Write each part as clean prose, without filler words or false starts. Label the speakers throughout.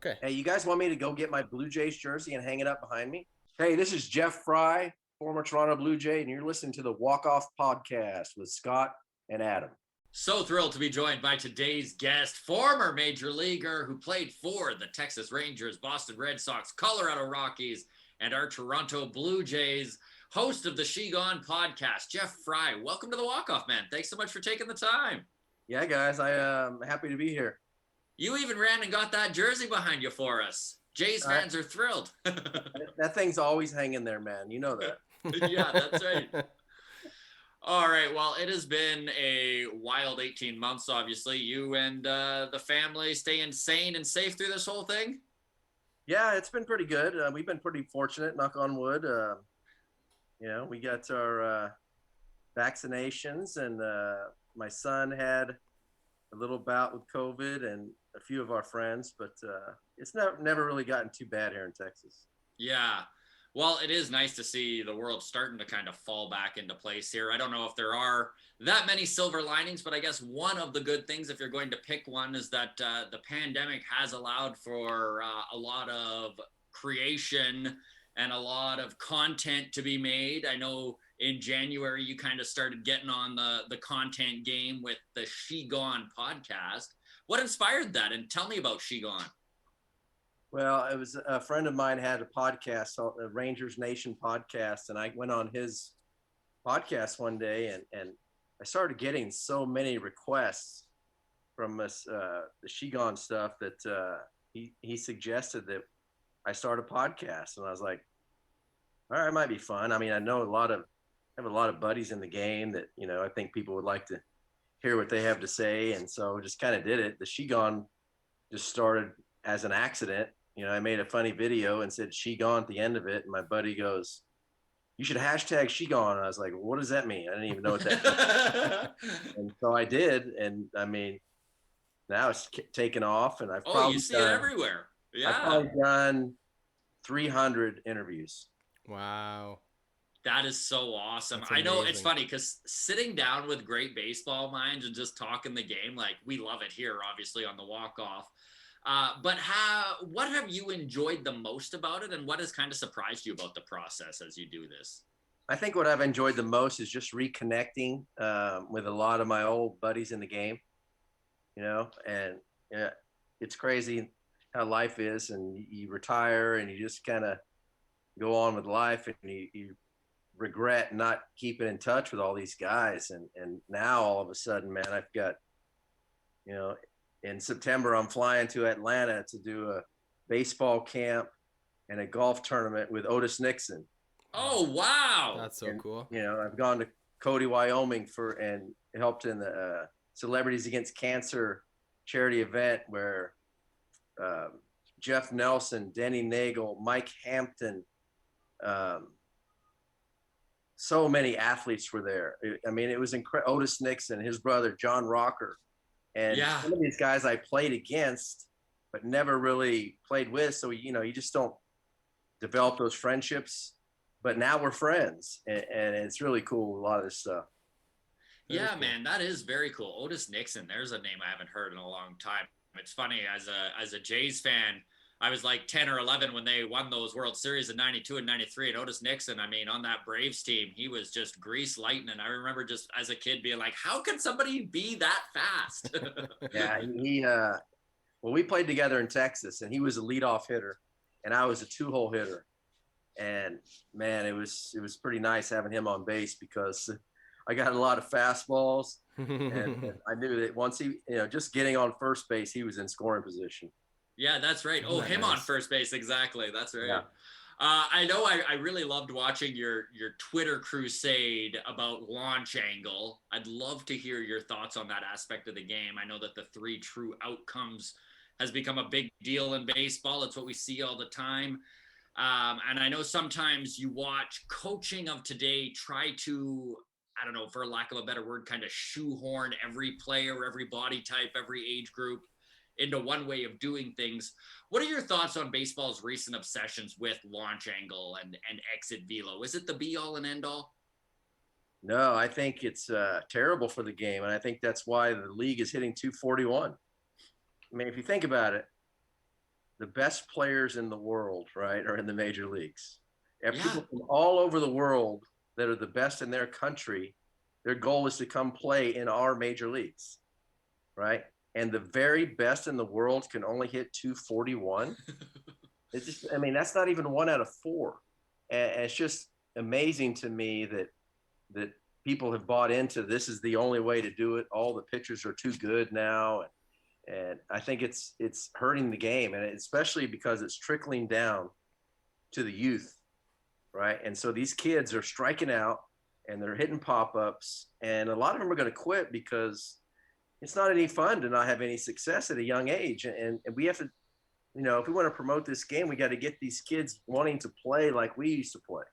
Speaker 1: Okay.
Speaker 2: Hey, you guys want me to go get my Blue Jays jersey and hang it up behind me? Hey, this is Jeff Frye, former Toronto Blue Jay, and you're listening to the Walk Off Podcast with Scott and Adam.
Speaker 3: So thrilled to be joined by today's guest, former major leaguer who played for the Texas Rangers, Boston Red Sox, Colorado Rockies, and our Toronto Blue Jays, host of the Shegone Podcast, Jeff Frye. Welcome to the Walk Off, man. Thanks so much for taking the time.
Speaker 2: Yeah, guys, I'm happy to be here.
Speaker 3: You even ran and got that jersey behind you for us. Jays fans are thrilled.
Speaker 2: That thing's always hanging there, man. You know that.
Speaker 3: Yeah, that's right. All right. Well, it has been a wild 18 months, obviously. You and the family staying sane and safe through this whole thing?
Speaker 2: Yeah, it's been pretty good. We've been pretty fortunate, knock on wood. We got our vaccinations, and my son had a little bout with COVID, and a few of our friends, but it's never really gotten too bad here in Texas.
Speaker 3: Yeah. Well, it is nice to see the world starting to kind of fall back into place here. I don't know if there are that many silver linings, but I guess one of the good things, if you're going to pick one, is that the pandemic has allowed for a lot of creation and a lot of content to be made. I know in January, you kind of started getting on the content game with the Shegone podcast. What inspired that? And tell me about Shegone.
Speaker 2: Well, it was a friend of mine had a podcast, the Rangers Nation Podcast, and I went on his podcast one day, and I started getting so many requests from us, the Shegone stuff, that he suggested that I start a podcast, and I was like, all right, it might be fun. I mean, I have a lot of buddies in the game that, I think people would like to hear what they have to say, and so just kind of did it. The Shegone just started as an accident. I made a funny video and said Shegone at the end of it, and my buddy goes, "You should hashtag Shegone." And I was like, well, what does that mean? I didn't even know what that meant. And so I did, and I mean, now it's taken off, and I've probably
Speaker 3: you see it everywhere. Yeah,
Speaker 2: I've probably done 300 interviews.
Speaker 1: Wow.
Speaker 3: That is so awesome. I know it's funny because sitting down with great baseball minds and just talking the game, like we love it here, obviously on the Walk Off. But what have you enjoyed the most about it, and what has kind of surprised you about the process as you do this?
Speaker 2: I think what I've enjoyed the most is just reconnecting with a lot of my old buddies in the game, and it's crazy how life is, and you retire and you just kind of go on with life, and you regret not keeping in touch with all these guys. And now all of a sudden, man, I've got, in September, I'm flying to Atlanta to do a baseball camp and a golf tournament with Otis Nixon.
Speaker 3: Oh, wow.
Speaker 1: That's so cool.
Speaker 2: I've gone to Cody, Wyoming and helped in the Celebrities Against Cancer charity event where Jeff Nelson, Denny Nagel, Mike Hampton, so many athletes were there. I mean, it was incredible. Otis Nixon, his brother, John Rocker. And some of these guys I played against, but never really played with. So, you just don't develop those friendships. But now we're friends, and it's really cool, a lot of this stuff.
Speaker 3: Yeah, cool. Man, that is very cool. Otis Nixon, there's a name I haven't heard in a long time. It's funny, as a Jays fan, I was like 10 or 11 when they won those World Series in 92 and 93. And Otis Nixon, I mean, on that Braves team, he was just grease lightning. I remember just as a kid being like, how can somebody be that fast?
Speaker 2: Yeah, we played together in Texas, and he was a leadoff hitter, and I was a two-hole hitter. And, man, it was pretty nice having him on base because I got a lot of fastballs. and I knew that once he, just getting on first base, he was in scoring position.
Speaker 3: Yeah, that's right. Oh, him on first base. Exactly. That's right.
Speaker 2: Yeah.
Speaker 3: I know I really loved watching your Twitter crusade about launch angle. I'd love to hear your thoughts on that aspect of the game. I know that the 3 true outcomes has become a big deal in baseball. It's what we see all the time. And I know sometimes you watch coaching of today try to, I don't know, for lack of a better word, kind of shoehorn every player, every body type, every age group into one way of doing things. What are your thoughts on baseball's recent obsessions with launch angle and exit velo? Is it the be all and end all?
Speaker 2: No, I think it's terrible for the game. And I think that's why the league is hitting 241. I mean, if you think about it, the best players in the world, right, are in the major leagues. And
Speaker 3: Yeah.
Speaker 2: people from all over the world that are the best in their country, their goal is to come play in our major leagues, right? And the very best in the world can only hit 241. It's just, I mean, that's not even 1 out of 4. And it's just amazing to me that people have bought into this is the only way to do it. All the pitchers are too good now. And I think it's hurting the game, and especially because it's trickling down to the youth, right? And so these kids are striking out and they're hitting pop-ups, and a lot of them are going to quit because it's not any fun to not have any success at a young age. And we have to, if we want to promote this game, we got to get these kids wanting to play like we used to play.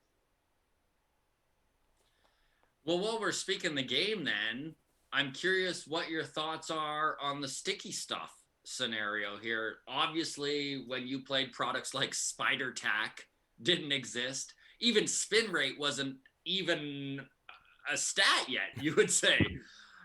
Speaker 3: Well, while we're speaking the game, then I'm curious what your thoughts are on the sticky stuff scenario here. Obviously, when you played, products like Spider Tack didn't exist. Even spin rate wasn't even a stat yet, you would say.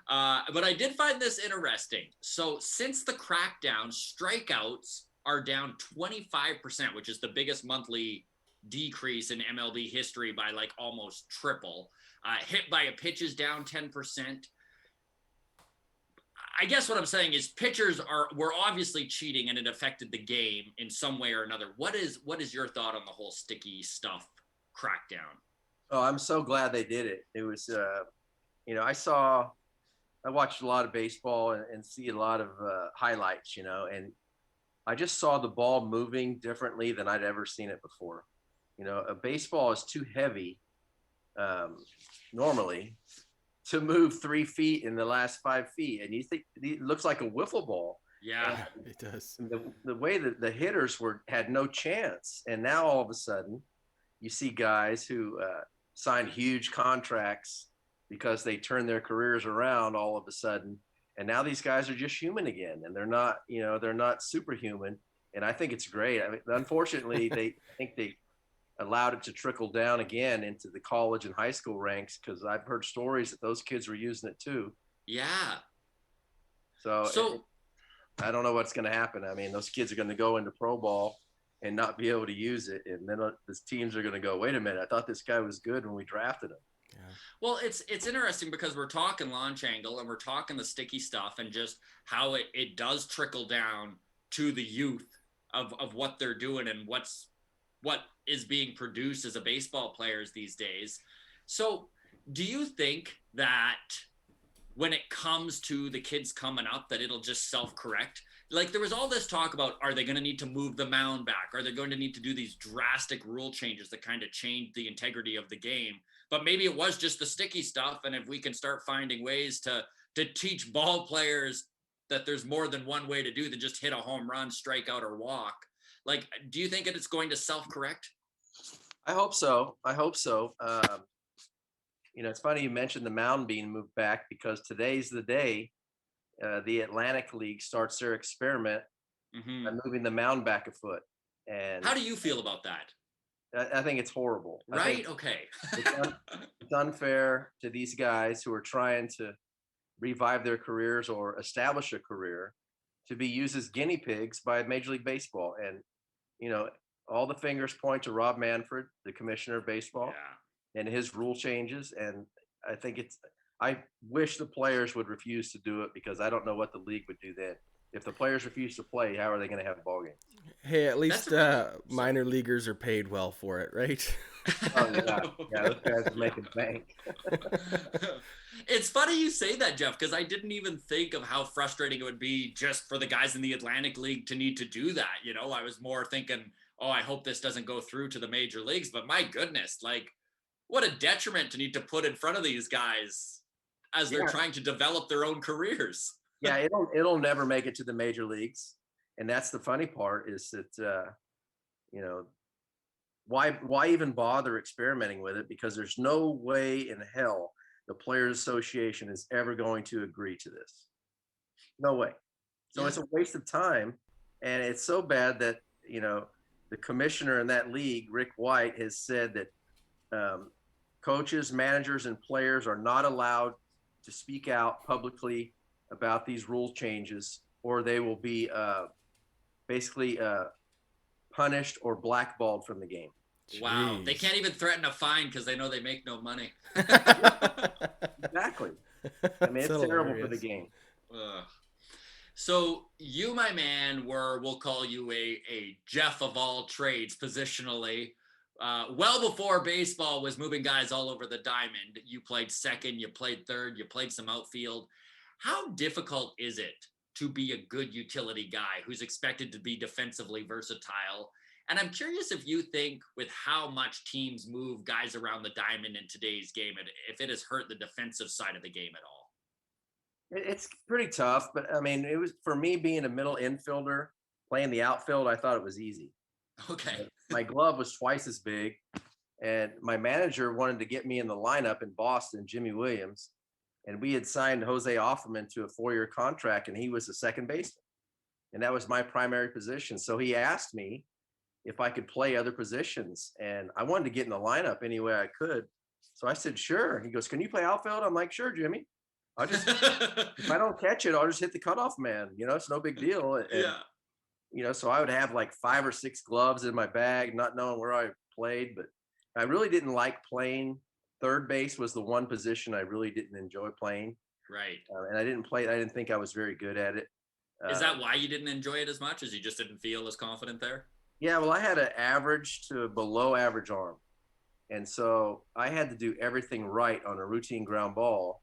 Speaker 3: But I did find this interesting. So since the crackdown, strikeouts are down 25%, which is the biggest monthly decrease in MLB history by like almost triple. Hit by a pitch is down 10%. I guess what I'm saying is we're obviously cheating, and it affected the game in some way or another. What is your thought on the whole sticky stuff crackdown?
Speaker 2: Oh, I'm so glad they did it. It was, I watched a lot of baseball and see a lot of highlights, and I just saw the ball moving differently than I'd ever seen it before. A baseball is too heavy normally to move 3 feet in the last 5 feet, and you think it looks like a wiffle ball.
Speaker 3: Yeah,
Speaker 1: it does.
Speaker 2: The way that the hitters had no chance, and now all of a sudden, you see guys who signed huge contracts because they turned their careers around all of a sudden, and now these guys are just human again, and they're not superhuman, and I think it's great. I mean, unfortunately, I think they allowed it to trickle down again into the college and high school ranks, because I've heard stories that those kids were using it too.
Speaker 3: Yeah.
Speaker 2: So I don't know what's going to happen. I mean, those kids are going to go into pro ball and not be able to use it, and then the teams are going to go, wait a minute, I thought this guy was good when we drafted him.
Speaker 1: Yeah.
Speaker 3: Well, it's interesting because we're talking launch angle and we're talking the sticky stuff and just how it does trickle down to the youth of what they're doing and what is being produced as a baseball players these days. So do you think that when it comes to the kids coming up that it'll just self-correct? Like, there was all this talk about, are they going to need to move the mound back? Are they going to need to do these drastic rule changes that kind of change the integrity of the game? But maybe it was just the sticky stuff. And if we can start finding ways to teach ball players that there's more than one way to do than just hit a home run, strike out, or walk. Like, do you think it's going to self-correct?
Speaker 2: I hope so. It's funny you mentioned the mound being moved back, because today's the day the Atlantic League starts their experiment by moving the mound back a foot. And
Speaker 3: how do you feel about that?
Speaker 2: I think it's horrible.
Speaker 3: Right? Okay.
Speaker 2: It's unfair to these guys who are trying to revive their careers or establish a career to be used as guinea pigs by Major League Baseball. And, all the fingers point to Rob Manfred, the commissioner of baseball, and his rule changes. And I wish the players would refuse to do it, because I don't know what the league would do then. If the players refuse to play, how are they going to have ball games?
Speaker 1: Hey, at least minor leaguers are paid well for it, right?
Speaker 2: Oh, yeah, those guys are making bank.
Speaker 3: It's funny you say that, Jeff, because I didn't even think of how frustrating it would be just for the guys in the Atlantic League to need to do that. I was more thinking, oh, I hope this doesn't go through to the major leagues. But my goodness, like, what a detriment to need to put in front of these guys as they're trying to develop their own careers.
Speaker 2: Yeah, it'll never make it to the major leagues. And that's the funny part, is that, why even bother experimenting with it? Because there's no way in hell the Players Association is ever going to agree to this. No way. So it's a waste of time. And it's so bad that, the commissioner in that league, Rick White, has said that coaches, managers, and players are not allowed to speak out publicly about these rule changes, or they will be basically punished or blackballed from the game.
Speaker 3: Wow. They
Speaker 1: Jeez.
Speaker 3: can't even threaten a fine because they know they make no money.
Speaker 2: Exactly. I mean, it's terrible for the game.
Speaker 3: Ugh. So you, my man, we'll call you a Jeff of all trades positionally. Well before baseball was moving guys all over the diamond, you played second, you played third, you played some outfield. How difficult is it to be a good utility guy who's expected to be defensively versatile? And I'm curious if you think with how much teams move guys around the diamond in today's game, if it has hurt the defensive side of the game at all.
Speaker 2: It's pretty tough, but I mean, it was for me being a middle infielder, playing the outfield, I thought it was easy.
Speaker 3: Okay.
Speaker 2: My glove was twice as big, and my manager wanted to get me in the lineup in Boston, Jimmy Williams, and we had signed Jose Offerman to a 4-year contract, and he was a second baseman, and that was my primary position. So he asked me if I could play other positions, and I wanted to get in the lineup any way I could. So I said, sure. He goes, can you play outfield? I'm like, sure, Jimmy. I'll just if I don't catch it, I'll just hit the cutoff man. It's no big deal. And,
Speaker 3: Yeah.
Speaker 2: So I would have like 5 or 6 gloves in my bag, not knowing where I played. But I really didn't like playing. Third base was the one position I really didn't enjoy playing.
Speaker 3: Right.
Speaker 2: And I didn't think I was very good at it.
Speaker 3: Is that why you didn't enjoy it as much, as you just didn't feel as confident there?
Speaker 2: Yeah, well, I had an average to below average arm. And so I had to do everything right on a routine ground ball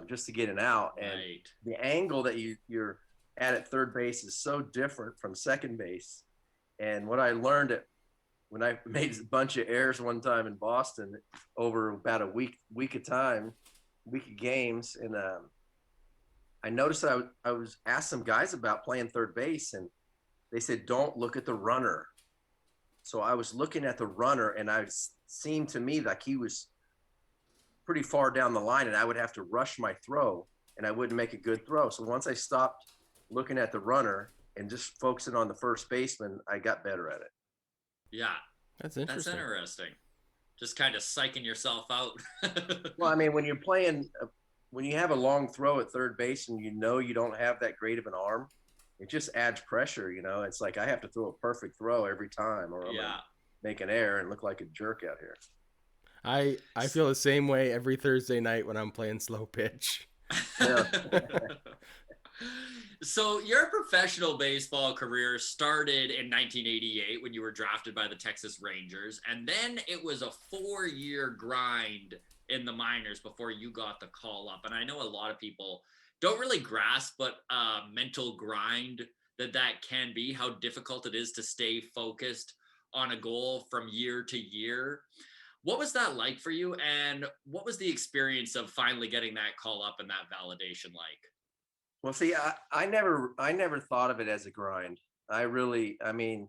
Speaker 2: just to get an out. And
Speaker 3: Right.
Speaker 2: the angle that you're at third base is so different from second base. And what I learned when I made a bunch of errors one time in Boston over about a week of games, and I noticed that I was asked some guys about playing third base, and they said, don't look at the runner. So I was looking at the runner, and it seemed to me like he was pretty far down the line, and I would have to rush my throw, and I wouldn't make a good throw. So once I stopped looking at the runner and just focusing on the first baseman, I got better at it.
Speaker 3: Yeah.
Speaker 1: That's interesting.
Speaker 3: That's interesting. Just kind of psyching yourself out.
Speaker 2: Well, I mean, when you're playing, when you have a long throw at third base and you don't have that great of an arm, it just adds pressure. It's like I have to throw a perfect throw every time, or I'm gonna make an error and look like a jerk out here.
Speaker 1: I feel the same way every Thursday night when I'm playing slow pitch.
Speaker 2: Yeah.
Speaker 3: So your professional baseball career started in 1988 when you were drafted by the Texas Rangers, and then it was a 4-year grind in the minors before you got the call up. And I know a lot of people don't really grasp what mental grind that can be, how difficult it is to stay focused on a goal from year to year. What was that like for you, and what was the experience of finally getting that call up and that validation like?
Speaker 2: Well, see, I never thought of it as a grind. I mean,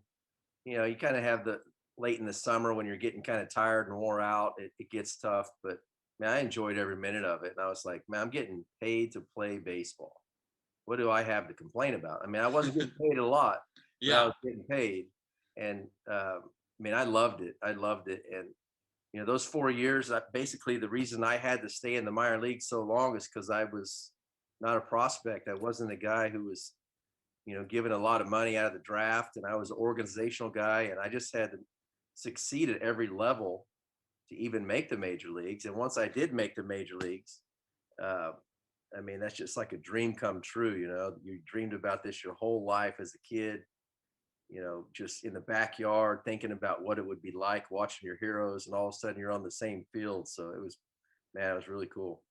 Speaker 2: you kind of have the late in the summer when you're getting kind of tired and wore out, it gets tough, but man, I enjoyed every minute of it. And I was like, man, I'm getting paid to play baseball. What do I have to complain about? I mean, I wasn't getting paid a lot, but I was getting paid. And I mean, I loved it. And, those 4 years, basically the reason I had to stay in the minor league so long is because I was not a prospect. I wasn't a guy who was, given a lot of money out of the draft, and I was an organizational guy, and I just had to succeed at every level to even make the major leagues. And once I did make the major leagues, I mean, that's just like a dream come true. You dreamed about this your whole life as a kid, just in the backyard, thinking about what it would be like watching your heroes, and all of a sudden you're on the same field. So it was really cool.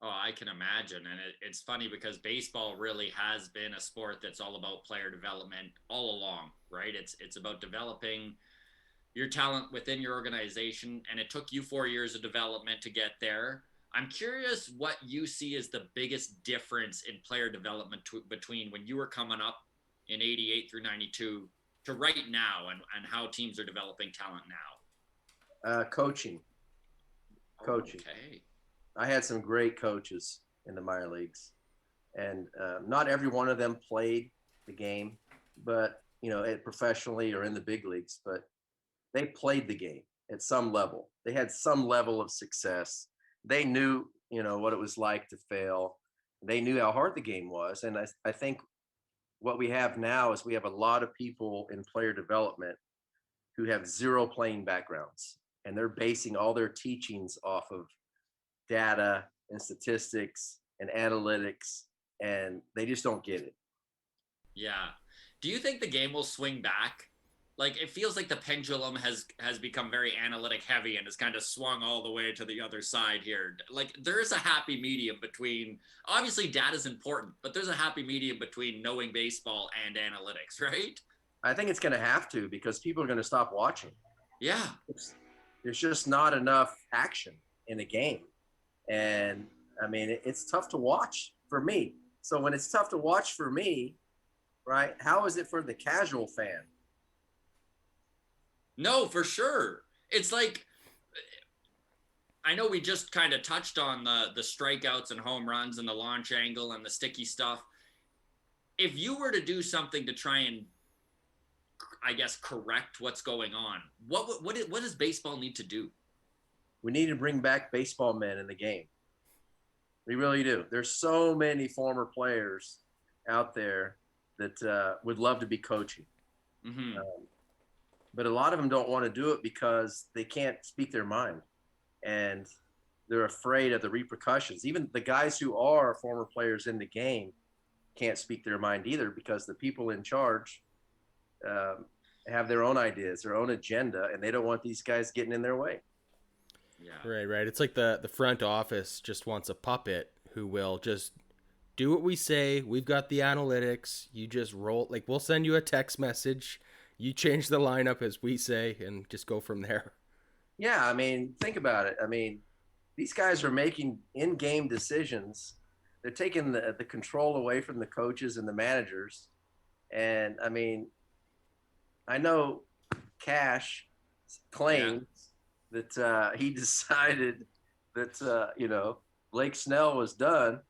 Speaker 3: Oh, I can imagine. And it's funny because baseball really has been a sport that's all about player development all along, right? It's about developing your talent within your organization. And it took you 4 years of development to get there. I'm curious what you see as the biggest difference in player development between when you were coming up in 88 through 92 to right now, and how teams are developing talent now.
Speaker 2: Coaching.
Speaker 3: Okay.
Speaker 2: I had some great coaches in the minor leagues, and not every one of them played the game, but professionally or in the big leagues, but they played the game at some level. They had some level of success. They knew, what it was like to fail. They knew how hard the game was. And I think what we have now is we have a lot of people in player development who have zero playing backgrounds, and they're basing all their teachings off of data and statistics and analytics, and they just don't get it.
Speaker 3: Yeah. Do you think the game will swing back? Like, it feels like the pendulum has become very analytic heavy and has kind of swung all the way to the other side here. Like, there is a happy medium between, obviously data is important, but there's a happy medium between knowing baseball and analytics, right?
Speaker 2: I think it's going to have to, because people are going to stop watching.
Speaker 3: Yeah.
Speaker 2: There's just not enough action in the game. And I mean, it's tough to watch for me. So when it's tough to watch for me, right, how is it for the casual fan?
Speaker 3: No, for sure. It's like, I know we just kind of touched on the strikeouts and home runs and the launch angle and the sticky stuff. If you were to do something to try and, I guess, correct what's going on, what does baseball need to do?
Speaker 2: We need to bring back baseball men in the game. We really do. There's so many former players out there that would love to be coaching.
Speaker 3: Mm-hmm.
Speaker 2: But a lot of them don't want to do it because they can't speak their mind, and they're afraid of the repercussions. Even the guys who are former players in the game can't speak their mind either, because the people in charge have their own ideas, their own agenda, and they don't want these guys getting in their way.
Speaker 3: Yeah.
Speaker 1: Right. It's like the front office just wants a puppet who will just do what we say. We've got the analytics. You just roll. Like, we'll send you a text message. You change the lineup as we say and just go from there.
Speaker 2: Yeah, I mean, think about it. I mean, these guys are making in-game decisions. They're taking the control away from the coaches and the managers. And, I mean, I know Cash claims that he decided that, Blake Snell was done.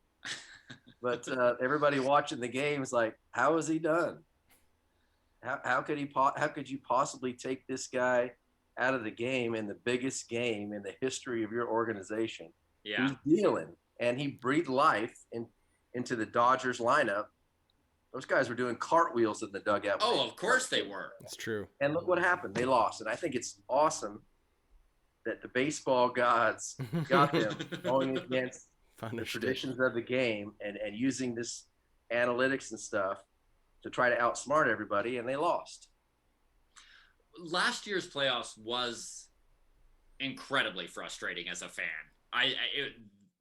Speaker 2: But everybody watching the game is like, how is he done? How could you possibly take this guy out of the game in the biggest game in the history of your organization?
Speaker 3: Yeah.
Speaker 2: He's dealing, and he breathed life into the Dodgers lineup. Those guys were doing cartwheels in the dugout.
Speaker 3: Oh, of course they were.
Speaker 1: That's true.
Speaker 2: And look what happened. They lost. And I think it's awesome that the baseball gods got them going against the traditions of the game and using this analytics and stuff to try to outsmart everybody, and they lost.
Speaker 3: Last year's playoffs was incredibly frustrating as a fan.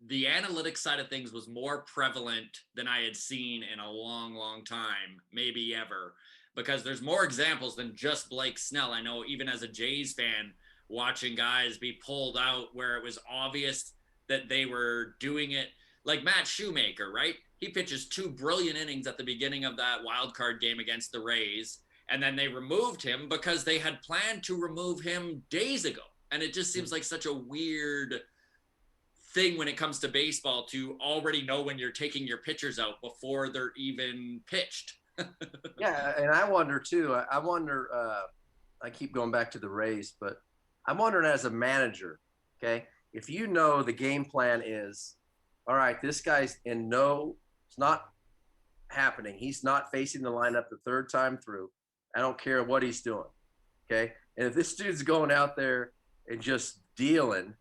Speaker 3: The analytics side of things was more prevalent than I had seen in a long, long time, maybe ever, because there's more examples than just Blake Snell. I know even as a Jays fan, watching guys be pulled out where it was obvious that they were doing it, like Matt Shoemaker, right? He pitches 2 brilliant innings at the beginning of that wild card game against the Rays, and then they removed him because they had planned to remove him days ago. And it just seems like such a weird thing when it comes to baseball to already know when you're taking your pitchers out before they're even pitched.
Speaker 2: Yeah, and I wonder too. I keep going back to the Rays, but I'm wondering as a manager, okay, if you know the game plan is, all right, this guy's it's not happening. He's not facing the lineup the third time through. I don't care what he's doing, okay? And if this dude's going out there and just dealing,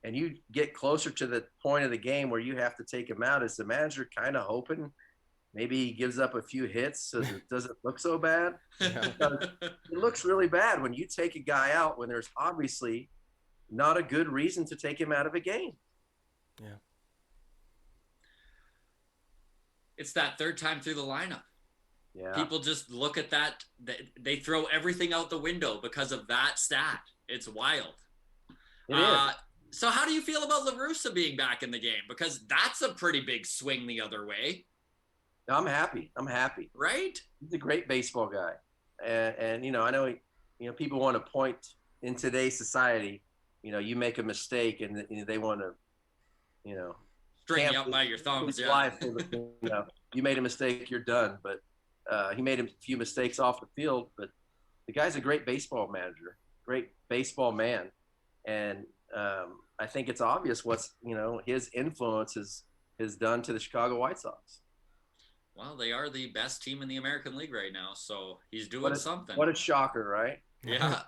Speaker 2: and you get closer to the point of the game where you have to take him out, is the manager kind of hoping maybe he gives up a few hits so it doesn't look so bad? Because it looks really bad when you take a guy out when there's obviously not a good reason to take him out of a game.
Speaker 1: Yeah.
Speaker 3: It's that third time through the lineup.
Speaker 2: Yeah.
Speaker 3: People just look at that. They throw everything out the window because of that stat. It's wild.
Speaker 2: It is.
Speaker 3: So how do you feel about La Russa being back in the game? Because that's a pretty big swing the other way.
Speaker 2: I'm happy.
Speaker 3: Right?
Speaker 2: He's a great baseball guy. And I know, people want to point in today's society, you make a mistake and they want to,
Speaker 3: string you up by your thumbs.
Speaker 2: Yeah. You made a mistake, you're done. But he made a few mistakes off the field, but the guy's a great baseball manager, great baseball man. And I think it's obvious what's, his influence has done to the Chicago White Sox.
Speaker 3: Well, they are the best team in the American League right now, so he's doing something.
Speaker 2: What a shocker, right?
Speaker 3: Yeah.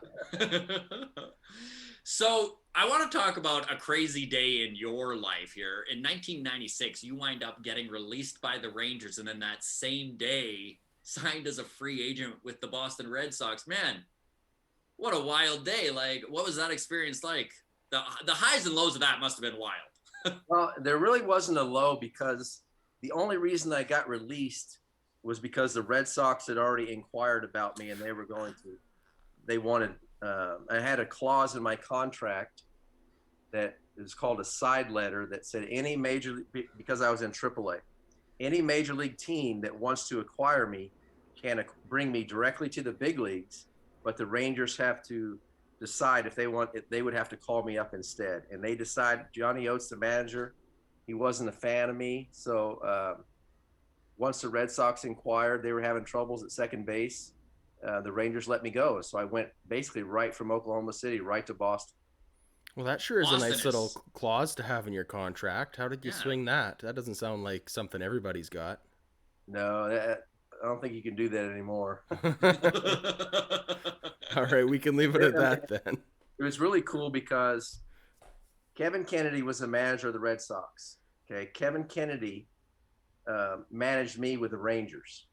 Speaker 3: So I want to talk about a crazy day in your life here. In 1996, you wind up getting released by the Rangers, and then that same day signed as a free agent with the Boston Red Sox. Man, what a wild day. Like, what was that experience like? The highs and lows of that must have been wild.
Speaker 2: Well, there really wasn't a low, because the only reason I got released was because the Red Sox had already inquired about me, and they wanted, I had a clause in my contract that is called a side letter that said because I was in AAA, any major league team that wants to acquire me can bring me directly to the big leagues, but the Rangers have to decide if they would have to call me up instead. And they decided, Johnny Oates, the manager, he wasn't a fan of me. So once the Red Sox inquired, they were having troubles at second base. The Rangers let me go. So I went basically right from Oklahoma City right to Boston.
Speaker 1: Well, that sure is
Speaker 3: Boston
Speaker 1: a nice little clause to have in your contract. How did you swing that? That doesn't sound like something everybody's got.
Speaker 2: No, I don't think you can do that anymore.
Speaker 1: All right, we can leave it at that then.
Speaker 2: It was really cool because Kevin Kennedy was the manager of the Red Sox. Okay, Kevin Kennedy managed me with the Rangers,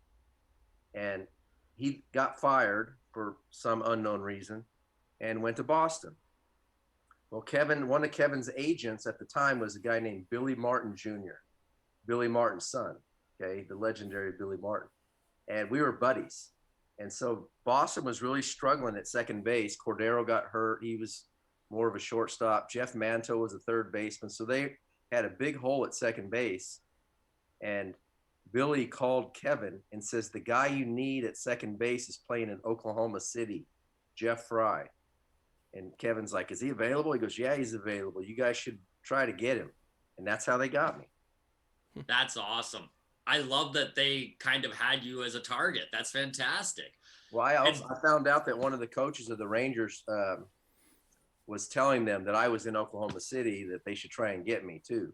Speaker 2: and he got fired for some unknown reason and went to Boston. Well, one of Kevin's agents at the time was a guy named Billy Martin Jr., Billy Martin's son, okay, the legendary Billy Martin. And we were buddies. And so Boston was really struggling at second base. Cordero got hurt. He was more of a shortstop. Jeff Manto was a third baseman. So they had a big hole at second base. And Billy called Kevin and says, the guy you need at second base is playing in Oklahoma City, Jeff Frye. And Kevin's like, is he available? He goes, yeah, he's available. You guys should try to get him. And that's how they got me.
Speaker 3: That's awesome. I love that they kind of had you as a target. That's fantastic.
Speaker 2: Well, I found out that one of the coaches of the Rangers was telling them that I was in Oklahoma City, that they should try and get me too.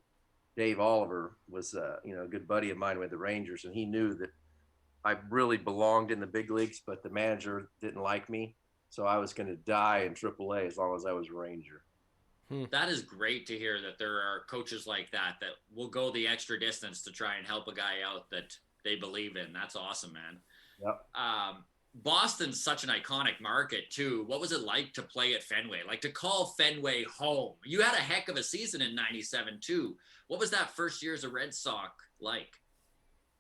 Speaker 2: Dave Oliver was, a good buddy of mine with the Rangers, and he knew that I really belonged in the big leagues, but the manager didn't like me. So I was going to die in AAA as long as I was a Ranger.
Speaker 3: That is great to hear that there are coaches like that will go the extra distance to try and help a guy out that they believe in. That's awesome, man.
Speaker 2: Yep.
Speaker 3: Boston's such an iconic market too. What was it like to play at Fenway? Like to call Fenway home? You had a heck of a season in '97 too. What was that first year as a Red Sox like?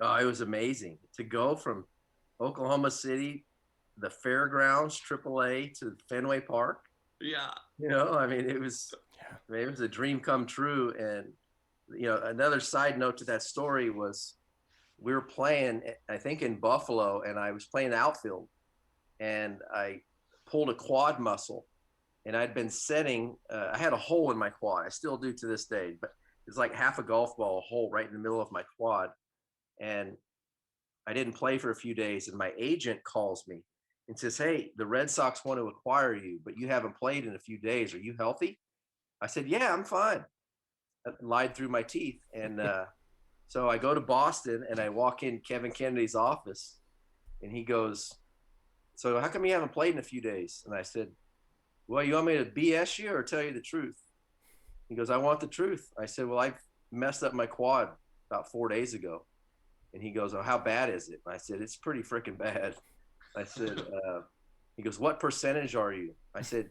Speaker 2: Oh, it was amazing to go from Oklahoma City, the fairgrounds, AAA, to Fenway Park.
Speaker 3: Yeah.
Speaker 2: It was a dream come true. And, another side note to that story was we were playing, I think, in Buffalo, and I was playing outfield, and I pulled a quad muscle, and I'd been setting, I had a hole in my quad. I still do to this day, but it's like half a golf ball, a hole right in the middle of my quad. And I didn't play for a few days, and my agent calls me and says, hey, the Red Sox want to acquire you, but you haven't played in a few days. Are you healthy? I said, yeah, I'm fine. I lied through my teeth. And so I go to Boston, and I walk in Kevin Kennedy's office, and he goes, so how come you haven't played in a few days? And I said, well, you want me to BS you or tell you the truth? He goes, I want the truth. I said, well, I messed up my quad about 4 days ago. And he goes, oh, how bad is it? And I said, it's pretty freaking bad. I said, he goes, what percentage are you? I said,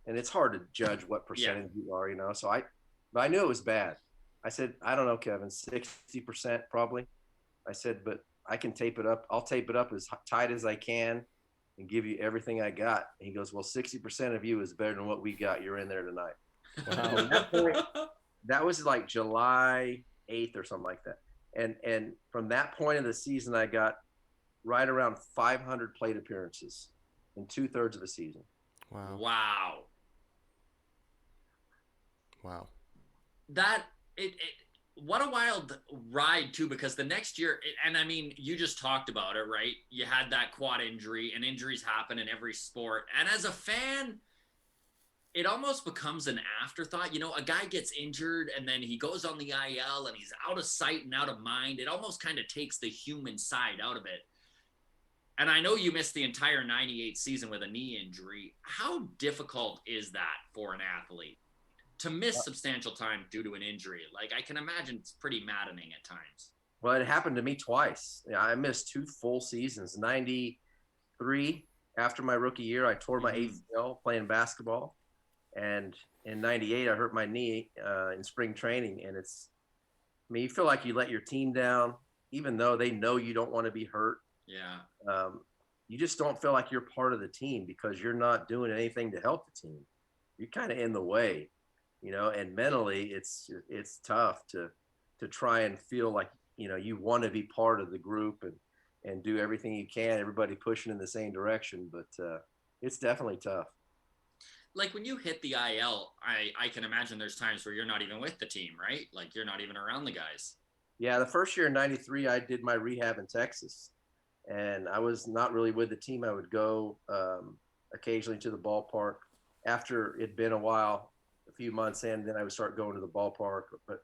Speaker 2: and it's hard to judge what percentage you are, but I knew it was bad. I said, I don't know, Kevin, 60% probably. I said, but I can tape it up. I'll tape it up as tight as I can and give you everything I got. And he goes, well, 60% of you is better than what we got. You're in there tonight. Wow. That was like July 8th or something like that. And from that point of the season, I got right around 500 plate appearances in 2/3 of the season.
Speaker 3: Wow. What a wild ride too, because the next year, and I mean, you just talked about it, right? You had that quad injury, and injuries happen in every sport. And as a fan, it almost becomes an afterthought. You know, a guy gets injured and then he goes on the IL and he's out of sight and out of mind. It almost kind of takes the human side out of it. And I know you missed the entire 98 season with a knee injury. How difficult is that for an athlete to miss substantial time due to an injury? Like, I can imagine it's pretty maddening at times.
Speaker 2: Well, it happened to me twice. I missed 2 full seasons. 93, after my rookie year, I tore my ACL playing basketball. And in 98, I hurt my knee in spring training. And you feel like you let your team down, even though they know you don't want to be hurt.
Speaker 3: Yeah.
Speaker 2: You just don't feel like you're part of the team because you're not doing anything to help the team. You're kind of in the way, and mentally it's tough to try and feel like, you want to be part of the group and do everything you can, everybody pushing in the same direction. But it's definitely tough.
Speaker 3: Like when you hit the IL, I can imagine there's times where you're not even with the team, right? Like you're not even around the guys.
Speaker 2: Yeah. The first year in 93, I did my rehab in Texas. And I was not really with the team. I would go occasionally to the ballpark. After it'd been a while, a few months in, then I would start going to the ballpark. But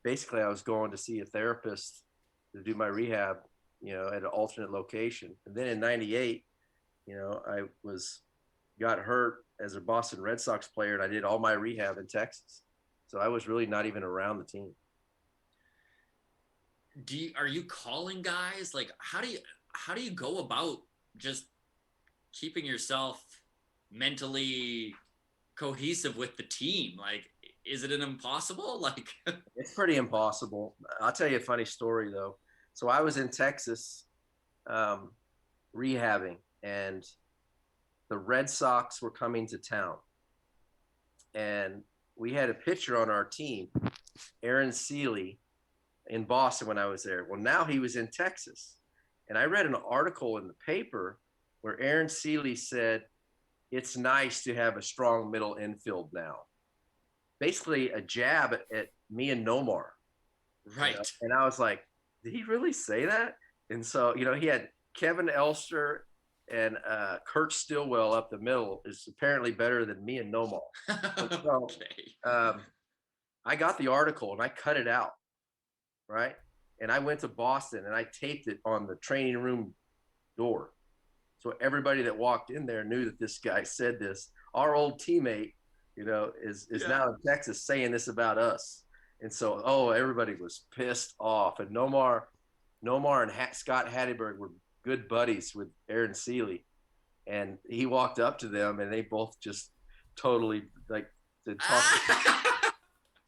Speaker 2: basically, I was going to see a therapist to do my rehab, at an alternate location. And then in 98, I got hurt as a Boston Red Sox player, and I did all my rehab in Texas. So I was really not even around the team.
Speaker 3: Are you calling guys? Like, how do you go about just keeping yourself mentally cohesive with the team? Like, is it an impossible? Like,
Speaker 2: it's pretty impossible. I'll tell you a funny story though. So I was in Texas rehabbing, and the Red Sox were coming to town, and we had a pitcher on our team, Aaron Seeley, in Boston when I was there. Well, now he was in Texas. And I read an article in the paper where Aaron Seeley said, it's nice to have a strong middle infield now. Basically a jab at me and Nomar.
Speaker 3: Right.
Speaker 2: And I was like, did he really say that? And so, he had Kevin Elster and Kurt Stillwell up the middle is apparently better than me and Nomar. So,
Speaker 3: Okay.
Speaker 2: I got the article and I cut it out. Right. And I went to Boston and I taped it on the training room door. So everybody that walked in there knew that this guy said this. Our old teammate, is now in Texas saying this about us. And so, everybody was pissed off. And Nomar and Scott Hatteberg were good buddies with Aaron Seeley. And he walked up to them and they both just totally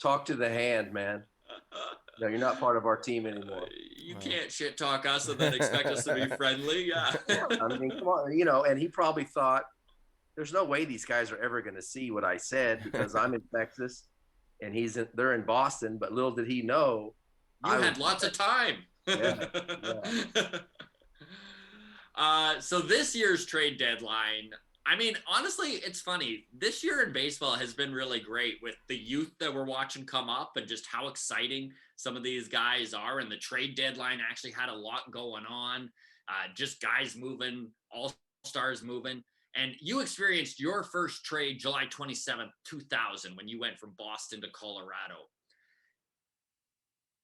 Speaker 2: talk to the hand, man. No, you're not part of our team anymore.
Speaker 3: You can't shit talk us and then expect us to be friendly. Yeah.
Speaker 2: I mean, come on, and he probably thought, there's no way these guys are ever going to see what I said because I'm in Texas and they're in Boston. But little did he know,
Speaker 3: you had lots of time.
Speaker 2: Yeah.
Speaker 3: So this year's trade deadline, I mean, honestly, it's funny. This year in baseball has been really great with the youth that we're watching come up and just how exciting some of these guys are. And the trade deadline actually had a lot going on. Just guys moving, all-stars moving. And you experienced your first trade July 27th, 2000, when you went from Boston to Colorado.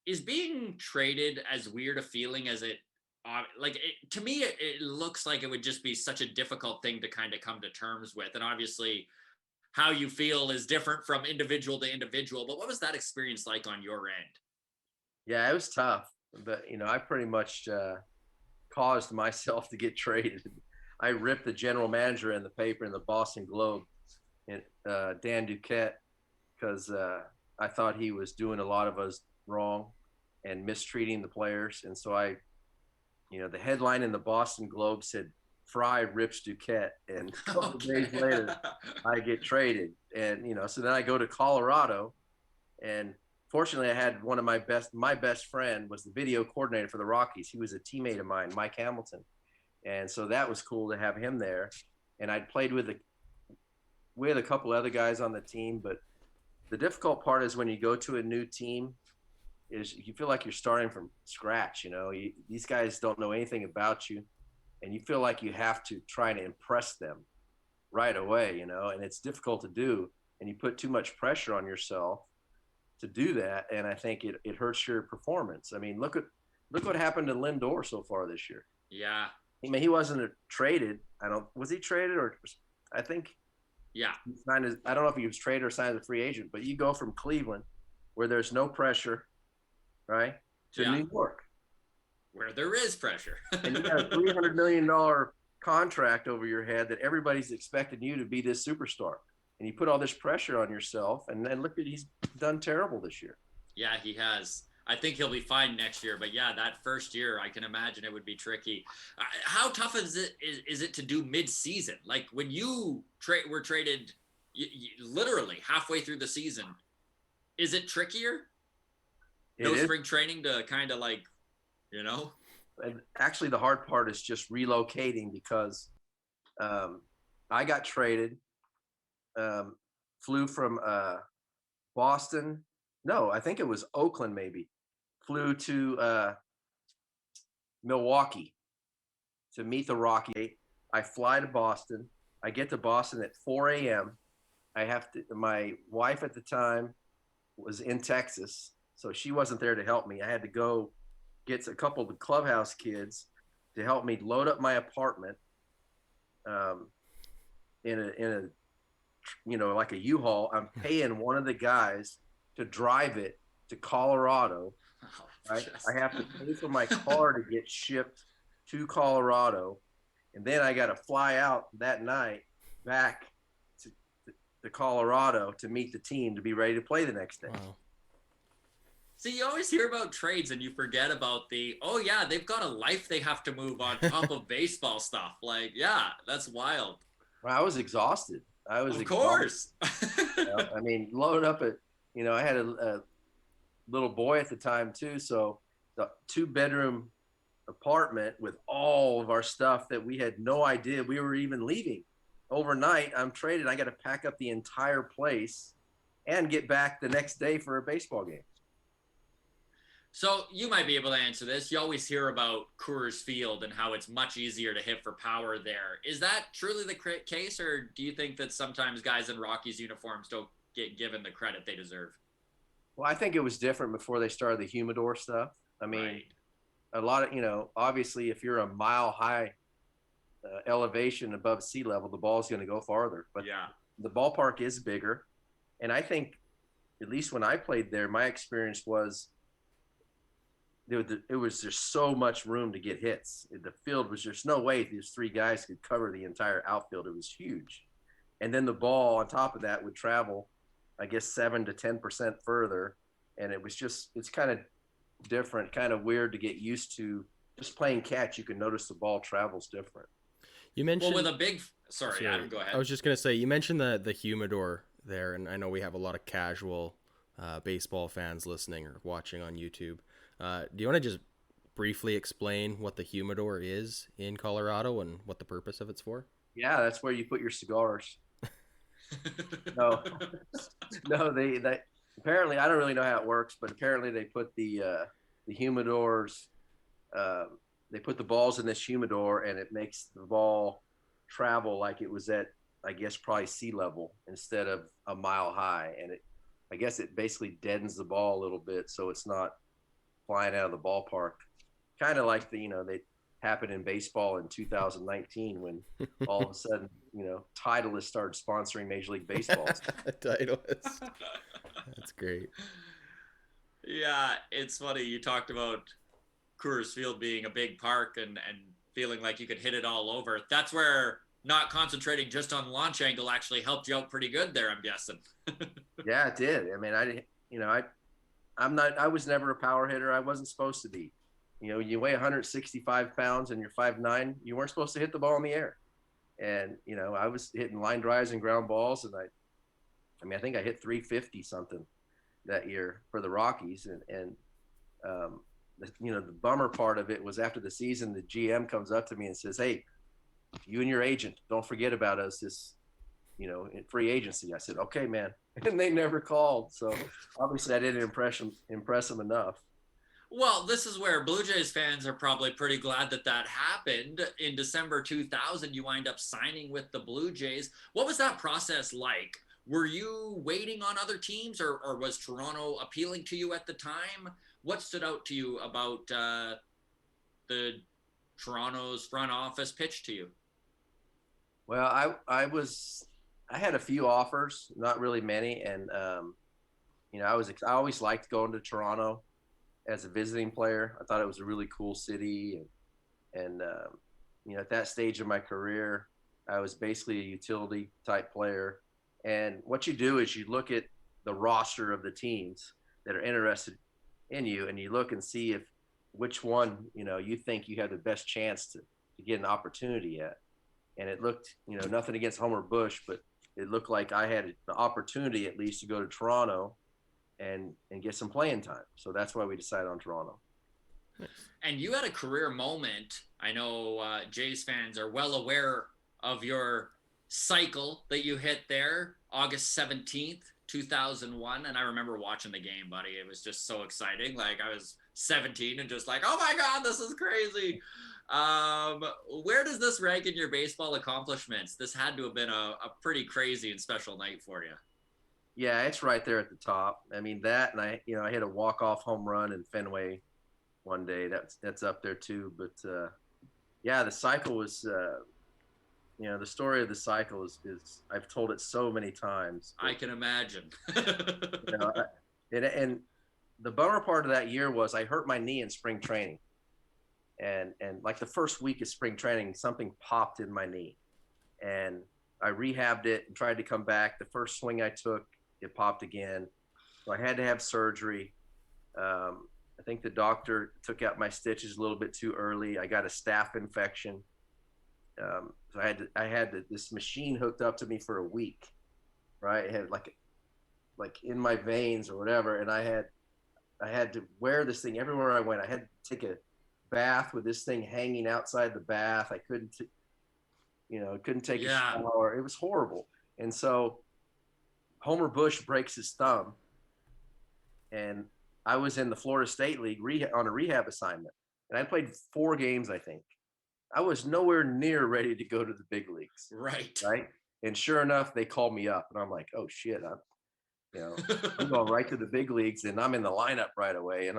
Speaker 3: Is being traded as weird a feeling as it to me, it looks like it would just be such a difficult thing to kind of come to terms with. And obviously how you feel is different from individual to individual, but what was that experience like on your end?
Speaker 2: Yeah, it was tough, but I pretty much caused myself to get traded. I ripped the general manager in the paper in the Boston Globe, and Dan Duquette, because I thought he was doing a lot of us wrong and mistreating the players. And so the headline in the Boston Globe said, Frye rips Duquette, and a couple days later, I get traded. And, so then I go to Colorado, and fortunately I had one of my best friend was the video coordinator for the Rockies. He was a teammate of mine, Mike Hamilton. And so that was cool to have him there. And I'd played with a couple other guys on the team, but the difficult part is when you go to a new team is you feel like you're starting from scratch. These guys don't know anything about you, and you feel like you have to try to impress them right away, and it's difficult to do. And you put too much pressure on yourself to do that. And I think it hurts your performance. I mean, look what happened to Lindor so far this year.
Speaker 3: Yeah.
Speaker 2: I mean, he wasn't traded. Was he traded or I think
Speaker 3: Yeah.
Speaker 2: I don't know if he was traded or signed as a free agent, but you go from Cleveland where there's no pressure, right, to New York,
Speaker 3: where there is pressure.
Speaker 2: and you got a $300 million contract over your head that everybody's expecting you to be this superstar. And you put all this pressure on yourself, and then look at, he's done terrible this year.
Speaker 3: Yeah, he has. I think he'll be fine next year, but yeah, that first year, I can imagine it would be tricky. How tough is it to do mid-season? Like when you were traded literally halfway through the season, is it trickier? No spring training to kind of like,
Speaker 2: And actually, the hard part is just relocating because I got traded, flew from Boston. No, I think it was Oakland maybe. Flew to Milwaukee to meet the Rockies. I fly to Boston. I get to Boston at 4 a.m. My wife at the time was in Texas, so she wasn't there to help me. I had to go get a couple of the clubhouse kids to help me load up my apartment in a like a U-Haul. I'm paying one of the guys to drive it to Colorado. Right? I have to pay for my car to get shipped to Colorado, and then I got to fly out that night back to Colorado to meet the team to be ready to play the next day.
Speaker 1: Wow.
Speaker 3: See, you always hear about trades and you forget about they've got a life they have to move on top of baseball stuff. Like, yeah, that's wild.
Speaker 2: Well, I was exhausted.
Speaker 3: Of course.
Speaker 2: I mean, load up I had a little boy at the time too. So the 2-bedroom apartment with all of our stuff that we had no idea we were even leaving. Overnight, I'm traded. I got to pack up the entire place and get back the next day for a baseball game.
Speaker 3: So you might be able to answer this. You always hear about Coors Field and how it's much easier to hit for power there. Is that truly the case, or do you think that sometimes guys in Rockies uniforms don't get given the credit they deserve?
Speaker 2: Well, I think it was different before they started the humidor stuff. I mean, a lot of, obviously if you're a mile high elevation above sea level, the ball is going to go farther. But the ballpark is bigger. And I think, at least when I played there, my experience was it was just so much room to get hits. The field was just no way these 3 guys could cover the entire outfield. It was huge. And then the ball on top of that would travel, I guess, 7 to 10% further. And it's kind of different, kind of weird to get used to. Just playing catch, you can notice the ball travels different.
Speaker 1: You mentioned
Speaker 3: with a big sorry, Adam, go ahead.
Speaker 1: I was just gonna say, you mentioned the humidor there, and I know we have a lot of casual baseball fans listening or watching on YouTube. Do you want to just briefly explain what the humidor is in Colorado and what the purpose of it's for?
Speaker 2: Yeah, that's where you put your cigars. No, they apparently, I don't really know how it works, but apparently they put the humidors. They put the balls in this humidor, and it makes the ball travel like it was at, I guess, probably sea level instead of a mile high. And I guess it basically deadens the ball a little bit, so it's not flying out of the ballpark. Kind of like they happened in baseball in 2019 when all of a sudden, Titleist started sponsoring Major League Baseball.
Speaker 1: Titleist. That's great.
Speaker 3: Yeah, it's funny. You talked about Coors Field being a big park and feeling like you could hit it all over. That's where not concentrating just on launch angle actually helped you out pretty good there, I'm guessing.
Speaker 2: Yeah, it did. I mean, I was never a power hitter. I wasn't supposed to be. You weigh 165 pounds and you're 5'9", you weren't supposed to hit the ball in the air. And, I was hitting line drives and ground balls, and I think I hit 350 something that year for the Rockies. And the bummer part of it was after the season, the GM comes up to me and says, "Hey, you and your agent, don't forget about us in free agency." I said, "Okay, man." And they never called. So obviously I didn't impress them enough.
Speaker 3: Well, this is where Blue Jays fans are probably pretty glad that that happened. In December 2000, you wind up signing with the Blue Jays. What was that process like? Were you waiting on other teams, or was Toronto appealing to you at the time? What stood out to you about the Toronto's front office pitch to you?
Speaker 2: Well, I had a few offers, not really many, and I always liked going to Toronto as a visiting player. I thought it was a really cool city, and at that stage of my career, I was basically a utility type player. And what you do is you look at the roster of the teams that are interested in you, and you look and see if which one you think you have the best chance to get an opportunity at. And it looked, nothing against Homer Bush, but it looked like I had the opportunity at least to go to Toronto and get some playing time. So that's why we decided on Toronto.
Speaker 3: And you had a career moment. I know Jays fans are well aware of your cycle that you hit there, August 17th, 2001. And I remember watching the game, buddy. It was just so exciting. Like, I was 17 and just like, oh my God, this is crazy. Where does this rank in your baseball accomplishments? This had to have been a pretty crazy and special night for you.
Speaker 2: Yeah, it's right there at the top. I mean, that, and I hit a walk-off home run in Fenway one day. That's up there too. But yeah, the cycle was, the story of the cycle is I've told it so many times.
Speaker 3: But, I can imagine.
Speaker 2: And the bummer part of that year was I hurt my knee in spring training. And like the first week of spring training, something popped in my knee, and I rehabbed it and tried to come back. The first swing I took, it popped again. So I had to have surgery. I think the doctor took out my stitches a little bit too early. I got a staph infection. So I had this machine hooked up to me for a week, right? I had like in my veins or whatever. And I had to wear this thing everywhere I went. I had to take a bath with this thing hanging outside the bath. I couldn't take a shower. It was horrible. And so Homer Bush breaks his thumb, and I was in the Florida State League on a rehab assignment, and I played 4 games, I think. I was nowhere near ready to go to the big leagues.
Speaker 3: Right.
Speaker 2: And sure enough, they called me up, and I'm like, oh shit, I'm going right to the big leagues, and I'm in the lineup right away. And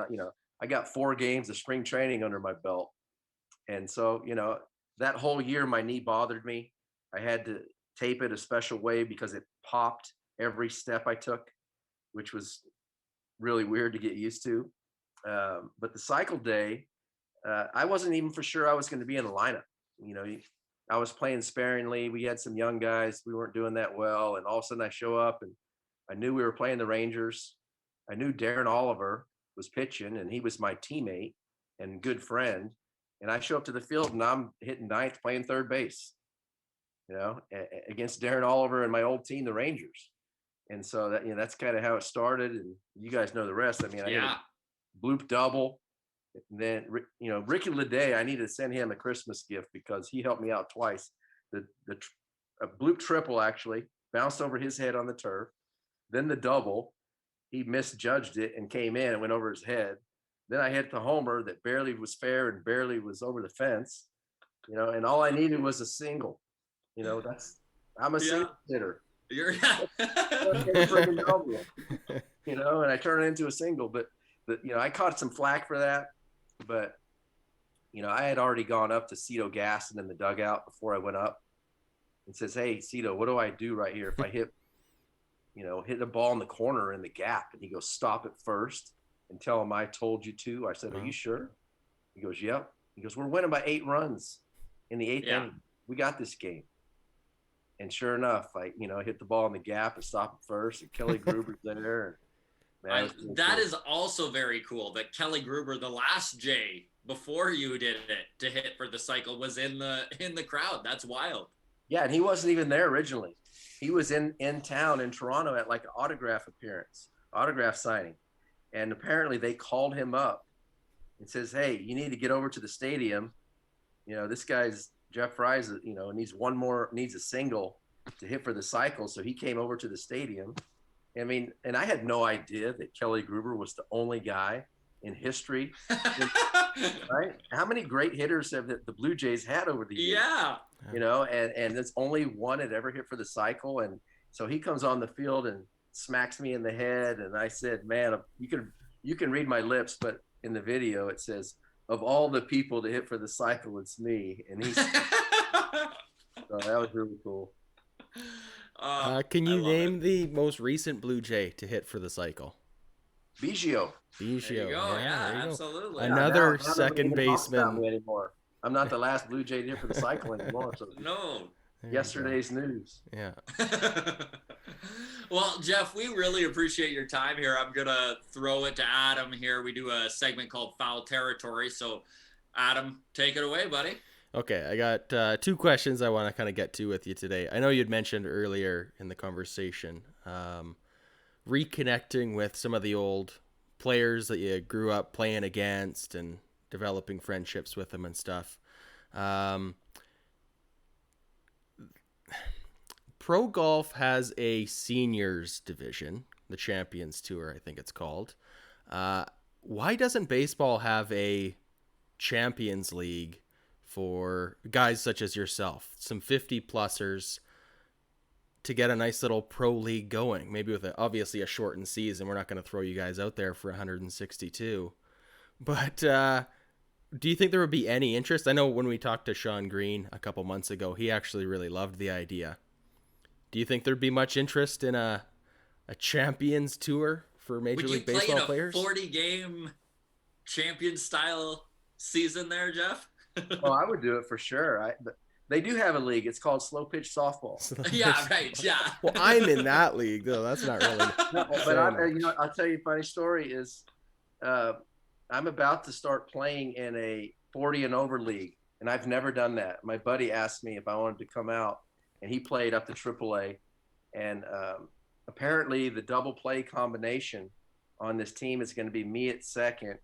Speaker 2: I got 4 games of spring training under my belt. And so, that whole year, my knee bothered me. I had to tape it a special way because it popped every step I took, which was really weird to get used to. But the cycle day, I wasn't even for sure I was going to be in the lineup. I was playing sparingly. We had some young guys. We weren't doing that well. And all of a sudden I show up, and I knew we were playing the Rangers. I knew Darren Oliver was pitching, and he was my teammate and good friend. And I show up to the field, and I'm hitting ninth, playing third base, against Darren Oliver and my old team, the Rangers. And so that's kind of how it started. And you guys know the rest. I mean, I hit a bloop double. And then, Ricky Leday, I needed to send him a Christmas gift because he helped me out twice. A bloop triple actually bounced over his head on the turf. Then the double, he misjudged it and came in and went over his head. Then I hit the homer that barely was fair and barely was over the fence, and all I needed was a single. I'm a single hitter. And I turned it into a single, but I caught some flack for that. But I had already gone up to Cito Gaston in the dugout before I went up and says, "Hey, Cito, what do I do right here if I hit a ball in the corner in the gap?" And he goes, "Stop it first and tell him I told you to." I said, "Are you sure?" He goes, "Yep." He goes, "We're winning by 8 runs in the 8th inning. We got this game." And sure enough, I hit the ball in the gap and stopped it first. And Kelly Gruber's there.
Speaker 3: That is also very cool that Kelly Gruber, the last J before you did it to hit for the cycle, was in the crowd. That's wild.
Speaker 2: Yeah, and he wasn't even there originally. He was in town in Toronto at like an autograph signing. And apparently they called him up and says, "Hey, you need to get over to the stadium. This guy's Jeff Frye, needs a single to hit for the cycle." So he came over to the stadium. I mean, and I had no idea that Kelly Gruber was the only guy in history. Right? How many great hitters have the Blue Jays had over the years?
Speaker 3: Yeah.
Speaker 2: You know, and there's only one that ever hit for the cycle. And so he comes on the field and smacks me in the head. And I said, man, you can read my lips, but in the video it says, of all the people to hit for the cycle, it's me. And so that was really cool.
Speaker 1: Can you name the most recent Blue Jay to hit for the cycle?
Speaker 2: Biggio.
Speaker 3: There you go. Yeah, absolutely.
Speaker 1: Another second baseman.
Speaker 2: Anymore. I'm not the last Blue Jay to hit for the cycle anymore. So
Speaker 3: no.
Speaker 2: Yesterday's news.
Speaker 1: Yeah.
Speaker 3: Well, Jeff, we really appreciate your time here. I'm going to throw it to Adam here. We do a segment called Foul Territory. So, Adam, take it away, buddy.
Speaker 1: Okay, I got 2 questions I want to kind of get to with you today. I know you'd mentioned earlier in the conversation reconnecting with some of the old players that you grew up playing against and developing friendships with them and stuff. Pro Golf has a seniors division, the Champions Tour, I think it's called. Why doesn't baseball have a Champions League for guys such as yourself, some 50-plussers, to get a nice little pro league going? Maybe with obviously a shortened season. We're not going to throw you guys out there for 162. But do you think there would be any interest? I know when we talked to Sean Green a couple months ago, he actually really loved the idea. Do you think there'd be much interest in a Champions Tour for Major League Baseball players?
Speaker 3: Would you play in a 40-game champion-style season there, Jeff?
Speaker 2: Well, I would do it for sure. They do have a league. It's called Slow Pitch Softball.
Speaker 3: Yeah, right. Yeah.
Speaker 1: Well, I'm in that league, though. That's not really.
Speaker 2: No, but I'll tell you a funny story is I'm about to start playing in a 40 and over league, and I've never done that. My buddy asked me if I wanted to come out, and he played up to AAA. And apparently the double play combination on this team is going to be me at second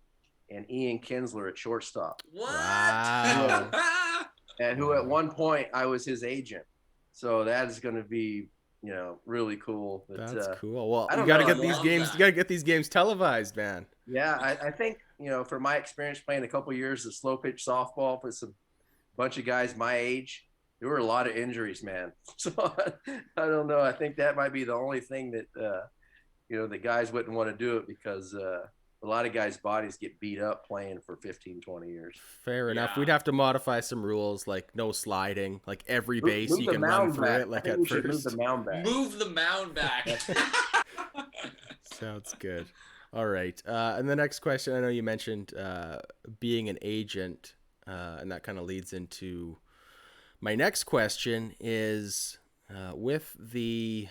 Speaker 2: and Ian Kinsler at shortstop.
Speaker 3: What?
Speaker 1: Wow.
Speaker 2: And who at one point I was his agent. So that is going to be, really cool. But,
Speaker 1: that's cool. Well, you
Speaker 2: got to
Speaker 1: get these games. You got to get these games televised, man.
Speaker 2: Yeah, I think for my experience playing a couple of years of slow pitch softball with a bunch of guys my age, there were a lot of injuries, man. So I don't know. I think that might be the only thing that the guys wouldn't want to do it because a lot of guys' bodies get beat up playing for 15, 20 years.
Speaker 1: Fair enough. We'd have to modify some rules, like no sliding, like every base you can run through it, like at first.
Speaker 2: Move the mound back.
Speaker 3: Move the mound back.
Speaker 1: Sounds good. All right. And the next question, I know you mentioned being an agent, and that kind of leads into my next question is with the,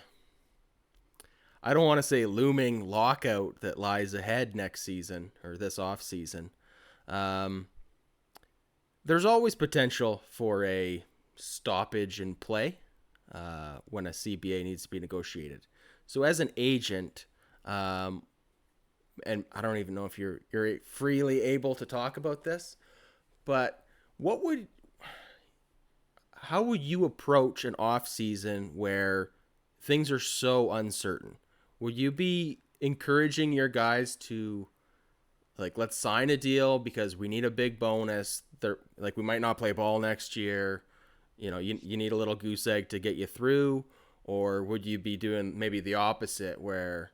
Speaker 1: I don't want to say looming lockout that lies ahead next season or this off season. There's always potential for a stoppage in play when a CBA needs to be negotiated. So as an agent, and I don't even know if you're freely able to talk about this, but how would you approach an off season where things are so uncertain? Would you be encouraging your guys to, like, let's sign a deal because we need a big bonus? We might not play ball next year. You need a little goose egg to get you through. Or would you be doing maybe the opposite where,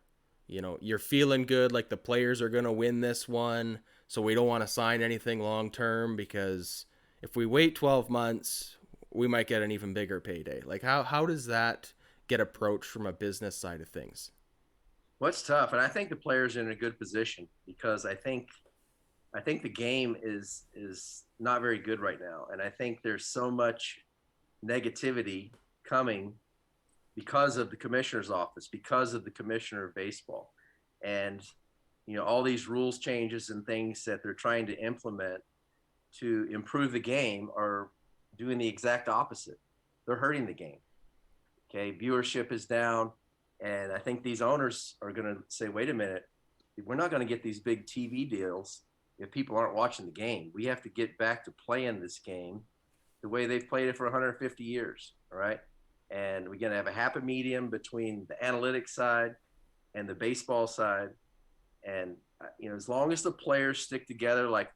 Speaker 1: you're feeling good, like the players are going to win this one, so we don't want to sign anything long term because if we wait 12 months, we might get an even bigger payday. Like how does that get approached from a business side of things?
Speaker 2: Well, it's tough, and I think the players are in a good position because I think the game is not very good right now, and I think there's so much negativity coming because of the commissioner's office, because of the commissioner of baseball, and all these rules changes and things that they're trying to implement to improve the game are doing the exact opposite. They're hurting the game. Okay, viewership is down. And I think these owners are going to say, wait a minute, we're not going to get these big TV deals if people aren't watching the game. We have to get back to playing this game the way they've played it for 150 years, all right? And we're going to have a happy medium between the analytics side and the baseball side. And as long as the players stick together, like,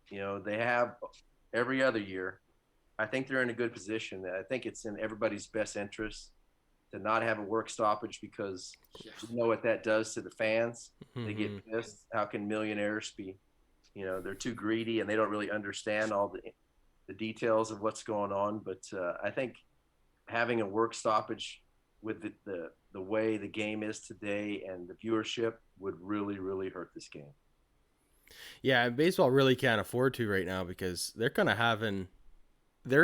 Speaker 2: they have every other year, I think they're in a good position. I think it's in everybody's best interest to not have a work stoppage, because you know what that does to the fans. They get pissed. How can millionaires be, they're too greedy and they don't really understand all the details of what's going on. But I think having a work stoppage with the way the game is today and the viewership would really, really hurt this game.
Speaker 1: Yeah, baseball really can't afford to right now, because they're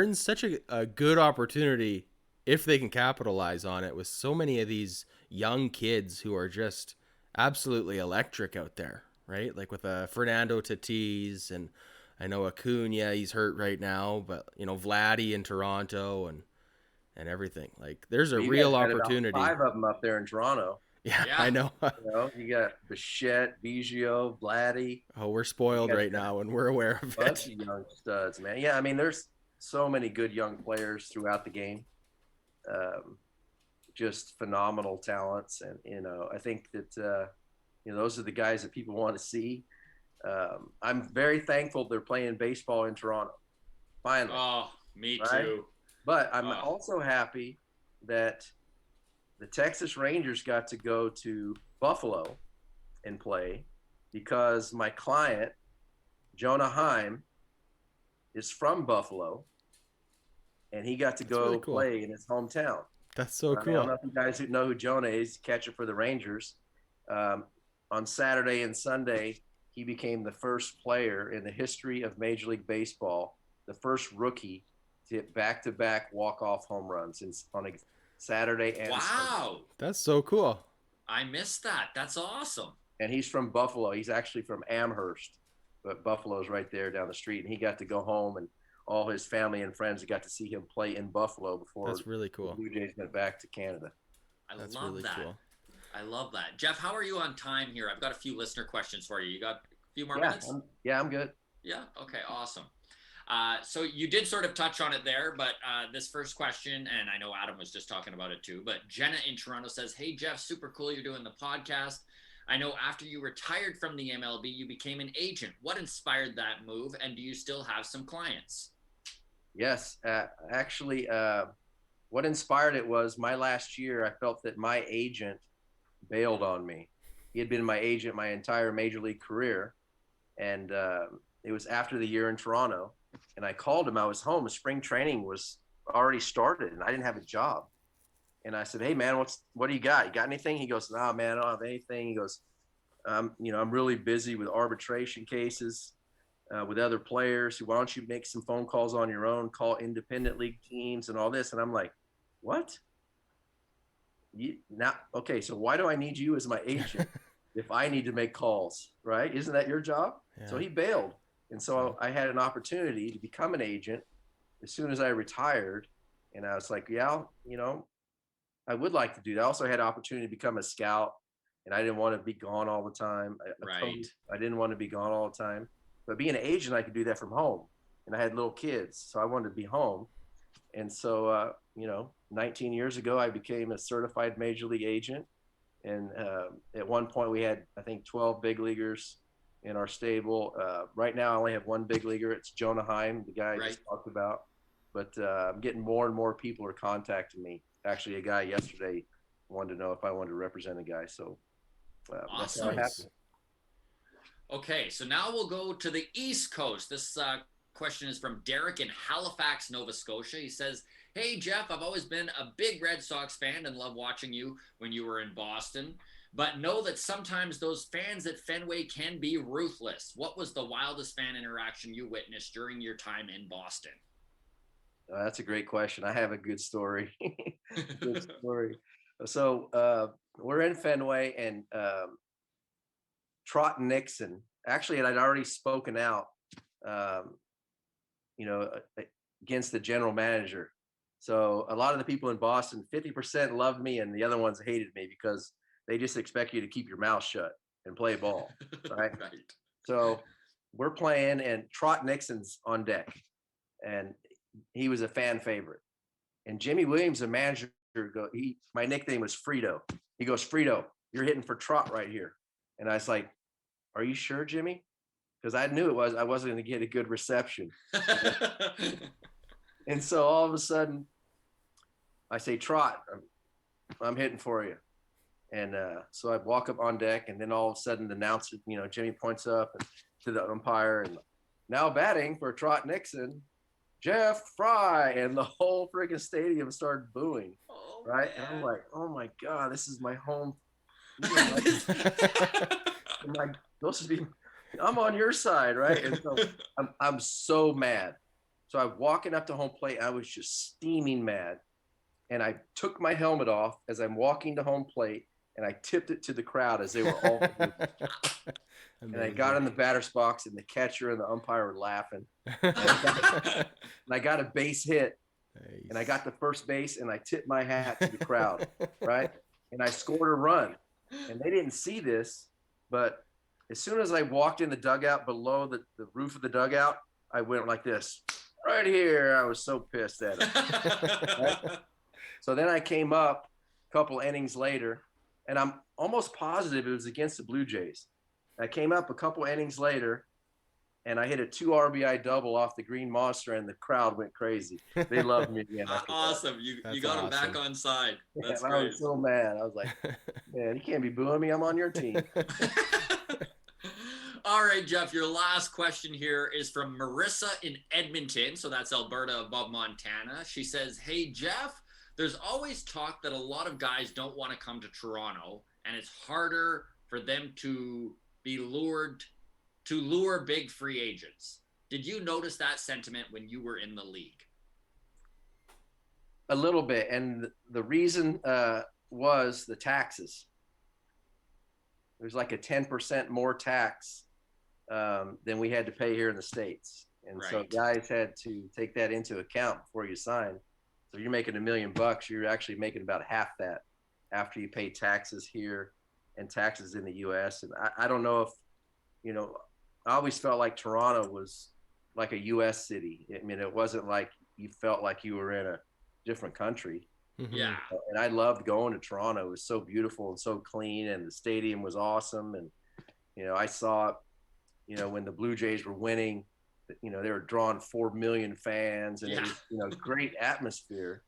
Speaker 1: in such a good opportunity if they can capitalize on it, with so many of these young kids who are just absolutely electric out there, right? Like with Fernando Tatis, and I know Acuna, he's hurt right now, but Vladdy in Toronto and everything. Like there's a real opportunity.
Speaker 2: About 5 of them up there in Toronto.
Speaker 1: Yeah, I know.
Speaker 2: You got Bichette, Biggio, Vladdy.
Speaker 1: Oh, we're spoiled right now, and we're aware of
Speaker 2: bunch of young studs, man. Yeah, I mean, there's so many good young players throughout the game. Just phenomenal talents, and I think that those are the guys that people want to see. I'm very thankful they're playing baseball in Toronto. Finally.
Speaker 3: Oh, me
Speaker 2: right?
Speaker 3: too.
Speaker 2: But I'm also happy that the Texas Rangers got to go to Buffalo and play, because my client, Jonah Heim, is from Buffalo, and he got to go really cool. Play in his hometown.
Speaker 1: That's so cool.
Speaker 2: I don't know if you guys know who Jonah is, catcher for the Rangers. On Saturday and Sunday, he became the first player in the history of Major League Baseball, the first rookie to hit back-to-back walk-off home runs on a Saturday and Sunday.
Speaker 1: That's so cool.
Speaker 3: I missed that. That's awesome.
Speaker 2: And he's from Buffalo. He's actually from Amherst, but Buffalo's right there down the street. And he got to go home, and all his family and friends got to see him play in Buffalo before.
Speaker 1: That's really cool.
Speaker 2: The Blue Jays went back to Canada.
Speaker 3: That's love really that. Cool. I love that. Jeff, how are you on time here? I've got a few listener questions for you. You got a few more minutes?
Speaker 2: I'm good.
Speaker 3: Yeah. Okay. Awesome. So you did sort of touch on it there, but this first question, and I know Adam was just talking about it too, but Jenna in Toronto says, "Hey Jeff, super cool you're doing the podcast. I know after you retired from the MLB, you became an agent. What inspired that move, and do you still have some clients?"
Speaker 2: Yes, actually, what inspired it was my last year. I felt that my agent bailed on me. He had been my agent my entire major league career, and it was after the year in Toronto. And I called him. I was home. Spring training was already started, and I didn't have a job. And I said, "Hey, man, what do you got? You got anything?" He goes, "No, man, I don't have anything." He goes, I'm really busy with arbitration cases with other players. Why don't you make some phone calls on your own, call independent league teams and all this?" And I'm like, "What? Okay, so why do I need you as my agent if I need to make calls, right? Isn't that your job?" Yeah. So he bailed. And so I had an opportunity to become an agent as soon as I retired. And I was like, yeah, I would like to do that. I also had an opportunity to become a scout, and I didn't want to be gone all the time. I didn't want to be gone all the time. But being an agent, I could do that from home. And I had little kids, so I wanted to be home. And so, 19 years ago, I became a certified major league agent. And at one point, we had, I think, 12 big leaguers in our stable. Right now, I only have one big leaguer. It's Jonah Heim, the guy I just talked about. But I'm getting more and more people are contacting me. Actually, a guy yesterday wanted to know if I wanted to represent a guy. So that's how it happened.
Speaker 3: Okay, so now we'll go to the East Coast. This question is from Derek in Halifax, Nova Scotia. He says, "Hey, Jeff, I've always been a big Red Sox fan and love watching you when you were in Boston, but know that sometimes those fans at Fenway can be ruthless. What was the wildest fan interaction you witnessed during your time in Boston?"
Speaker 2: That's a great question. I have a good story. Good story. So we're in Fenway, and Trot Nixon, actually, I'd already spoken out, against the general manager. So a lot of the people in Boston, 50% loved me, and the other ones hated me because they just expect you to keep your mouth shut and play ball, right?
Speaker 3: Right. So
Speaker 2: we're playing, and Trot Nixon's on deck, and he was a fan favorite. And Jimmy Williams, the manager, my nickname was Frito. He goes, "Frito, you're hitting for Trot right here." And I was like, "Are you sure, Jimmy?" Because I knew I wasn't going to get a good reception. And so all of a sudden, I say, "Trot, I'm hitting for you." And so I walk up on deck, and then all of a sudden, the announcer, Jimmy points up to the umpire, and now batting for Trot Nixon, Jeff Frye, and the whole freaking stadium started booing. Right? Man. And I'm like, "Oh my God, this is my home." I'm on your side, right? And so I'm so mad. So I'm walking up to home plate. I was just steaming mad. And I took my helmet off as I'm walking to home plate, and I tipped it to the crowd as they were all and I got in the batter's box, and the catcher and the umpire were laughing. And I got a base hit. Nice. And I got the first base, and I tipped my hat to the crowd, right? And I scored a run. And they didn't see this, but as soon as I walked in the dugout below the roof of the dugout, I went like this, right here. I was so pissed at it. Right? So then I came up a couple innings later, and I'm almost positive it was against the Blue Jays. I came up a couple innings later, and I hit a 2 RBI double off the Green Monster, and the crowd went crazy. They loved me again.
Speaker 3: Awesome. You got him back on side. That's great.
Speaker 2: I was so mad. I was like, "Man, you can't be booing me. I'm on your team."
Speaker 3: All right, Jeff, your last question here is from Marissa in Edmonton. So that's Alberta above Montana. She says, "Hey, Jeff, there's always talk that a lot of guys don't want to come to Toronto, and it's harder for them to lure big free agents. Did you notice that sentiment when you were in the league?"
Speaker 2: A little bit. And the reason was the taxes. There's like a 10% more tax than we had to pay here in the States. And right. So guys had to take that into account before you sign. So you're making $1 million, you're actually making about half that after you pay taxes here and taxes in the US. And I don't know if, I always felt like Toronto was like a US city. I mean, it wasn't like you felt like you were in a different country.
Speaker 3: Mm-hmm. Yeah.
Speaker 2: And I loved going to Toronto. It was so beautiful and so clean, and the stadium was awesome. And, I saw, when the Blue Jays were winning, they were drawing 4 million fans, and it was, great atmosphere.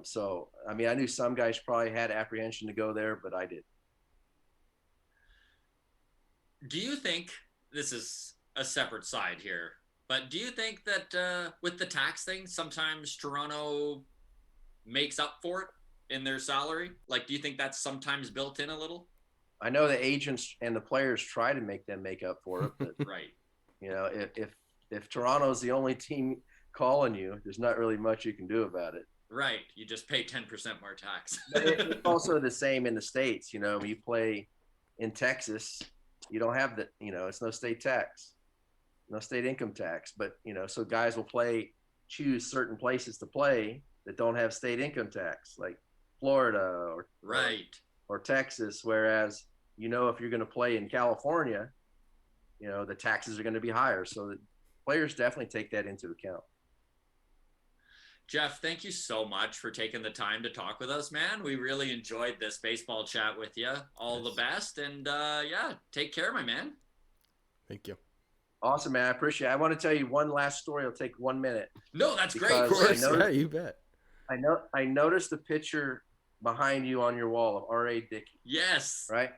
Speaker 2: So, I mean, I knew some guys probably had apprehension to go there, but I did.
Speaker 3: Do you think, this is a separate side here, but do you think that with the tax thing, sometimes Toronto makes up for it in their salary? Like, do you think that's sometimes built in a little?
Speaker 2: I know the agents and the players try to make them make up for it, but
Speaker 3: right.
Speaker 2: If Toronto's the only team calling you, there's not really much you can do about it.
Speaker 3: Right. You just pay 10% more tax.
Speaker 2: But it's also the same in the States. When you play in Texas, you don't have the, it's no state tax, no state income tax. But, so guys will choose certain places to play that don't have state income tax, like Florida or Texas. Whereas, if you're going to play in California, the taxes are going to be higher. So the players definitely take that into account.
Speaker 3: Jeff, thank you so much for taking the time to talk with us, man. We really enjoyed this baseball chat with you. All the best. And take care, my man.
Speaker 1: Thank you.
Speaker 2: Awesome, man. I appreciate it. I want to tell you one last story. It'll take 1 minute.
Speaker 3: No, that's great. Of
Speaker 1: course. Yeah, you bet.
Speaker 2: I noticed the picture behind you on your wall of R.A. Dickey.
Speaker 3: Yes.
Speaker 2: Right?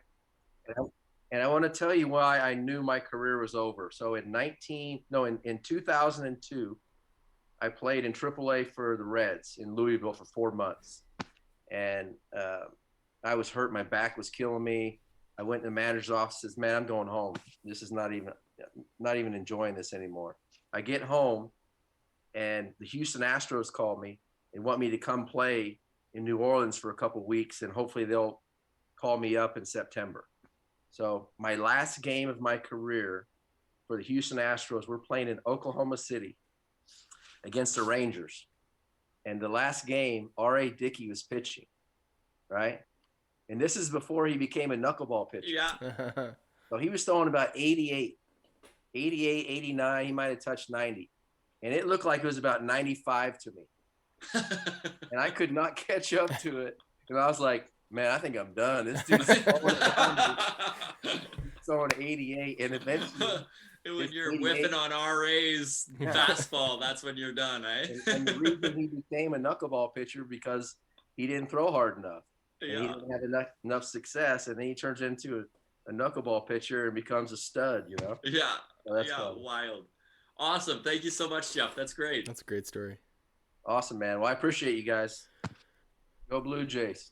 Speaker 2: And I want to tell you why I knew my career was over. So in 2002, I played in AAA for the Reds in Louisville for 4 months. And I was hurt. My back was killing me. I went to the manager's office, says, "Man, I'm going home. This is not even enjoying this anymore." I get home, and the Houston Astros called me and want me to come play in New Orleans for a couple of weeks, and hopefully they'll call me up in September. So my last game of my career for the Houston Astros, we're playing in Oklahoma City against the Rangers. And the last game, R.A. Dickey was pitching, right? And this is before he became a knuckleball pitcher.
Speaker 3: Yeah.
Speaker 2: So he was throwing about 88, 89. He might have touched 90. And it looked like it was about 95 to me. And I could not catch up to it. And I was like, "Man, I think I'm done. This dude's so throwing 88, and eventually.
Speaker 3: When you're whiffing on RA's fastball, that's when you're done, eh?
Speaker 2: And the reason he became a knuckleball pitcher because he didn't throw hard enough. And
Speaker 3: Yeah.
Speaker 2: he didn't have enough success, and then he turns into a knuckleball pitcher and becomes a stud, you know?
Speaker 3: Yeah.
Speaker 2: So that's
Speaker 3: yeah,
Speaker 2: fun.
Speaker 3: wild. Awesome. Thank you so much, Jeff. That's great.
Speaker 1: That's a great story.
Speaker 2: Awesome, man. Well, I appreciate you guys. Go Blue Jays.